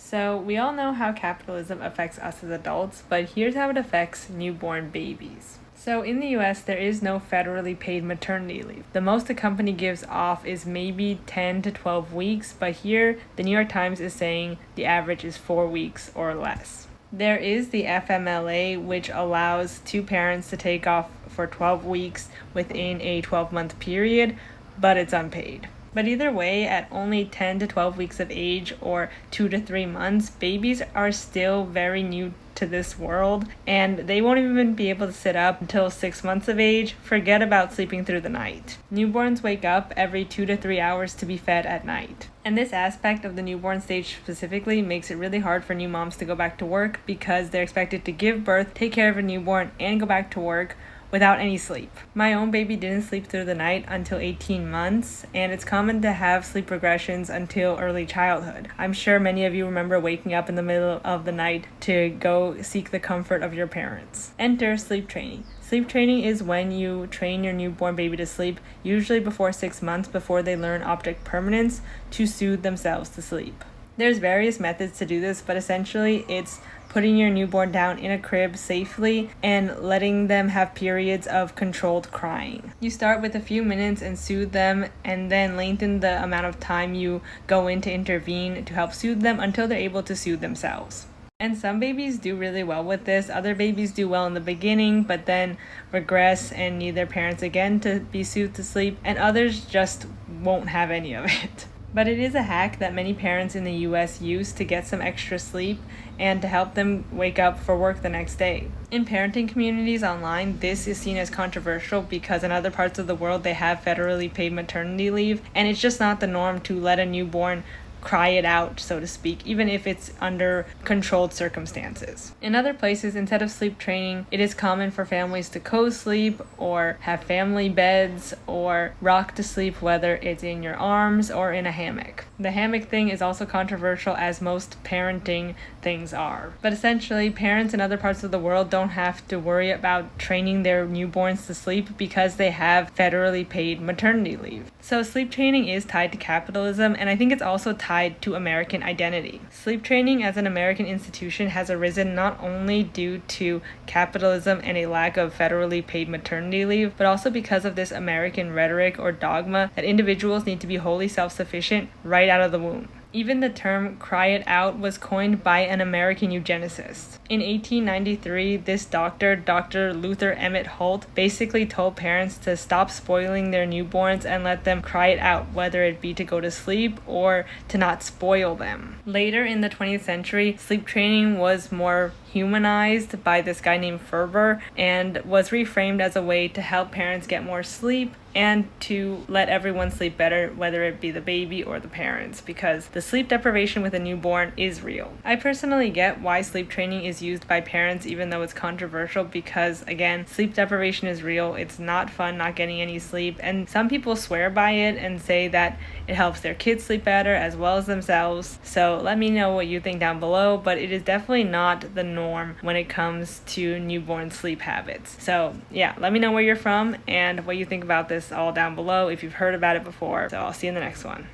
So, we all know how capitalism affects us as adults, but here's how it affects newborn babies. So, in the US, there is no federally paid maternity leave. The most a company gives off is maybe 10 to 12 weeks, but here, the New York Times is saying the average is 4 weeks or less. There is the FMLA, which allows two parents to take off for 12 weeks within a 12-month period, but it's unpaid. But either way, at only 10 to 12 weeks of age or 2 to 3 months, babies are still very new to this world, and they won't even be able to sit up until 6 months of age. Forget about sleeping through the night. Newborns wake up every 2 to 3 hours to be fed at night. And this aspect of the newborn stage specifically makes it really hard for new moms to go back to work because they're expected to give birth, take care of a newborn, and go back to work without any sleep. My own baby didn't sleep through the night until 18 months, and it's common to have sleep regressions until early childhood. I'm sure many of you remember waking up in the middle of the night to go seek the comfort of your parents. Enter sleep training. Sleep training is when you train your newborn baby to sleep, usually before 6 months before they learn object permanence, to soothe themselves to sleep. There's various methods to do this, but essentially it's putting your newborn down in a crib safely and letting them have periods of controlled crying. You start with a few minutes and soothe them, and then lengthen the amount of time you go in to intervene to help soothe them until they're able to soothe themselves. And some babies do really well with this. Other babies do well in the beginning, but then regress and need their parents again to be soothed to sleep, and others just won't have any of it. But it is a hack that many parents in the US use to get some extra sleep and to help them wake up for work the next day. In parenting communities online, this is seen as controversial because in other parts of the world they have federally paid maternity leave, and it's just not the norm to let a newborn cry it out, so to speak, even if it's under controlled circumstances. In other places, instead of sleep training, it is common for families to co-sleep or have family beds or rock to sleep, whether it's in your arms or in a hammock. The hammock thing is also controversial, as most parenting things are. But essentially, parents in other parts of the world don't have to worry about training their newborns to sleep because they have federally paid maternity leave. So sleep training is tied to capitalism, and I think it's also tied to American identity. Sleep training as an American institution has arisen not only due to capitalism and a lack of federally paid maternity leave, but also because of this American rhetoric or dogma that individuals need to be wholly self-sufficient right out of the womb. Even the term "cry it out" was coined by an American eugenicist. In 1893, this doctor, Dr. Luther Emmett Holt, basically told parents to stop spoiling their newborns and let them cry it out, whether it be to go to sleep or to not spoil them. Later in the 20th century, sleep training was more humanized by this guy named Ferber and was reframed as a way to help parents get more sleep and to let everyone sleep better, whether it be the baby or the parents, because the sleep deprivation with a newborn is real. I personally get why sleep training is used by parents, even though it's controversial, because again, sleep deprivation is real. It's not fun not getting any sleep, and some people swear by it and say that it helps their kids sleep better as well as themselves. So let me know what you think down below, but it is definitely not the norm when it comes to newborn sleep habits. So yeah, let me know where you're from and what you think about this all down below if you've heard about it before. So I'll see you in the next one.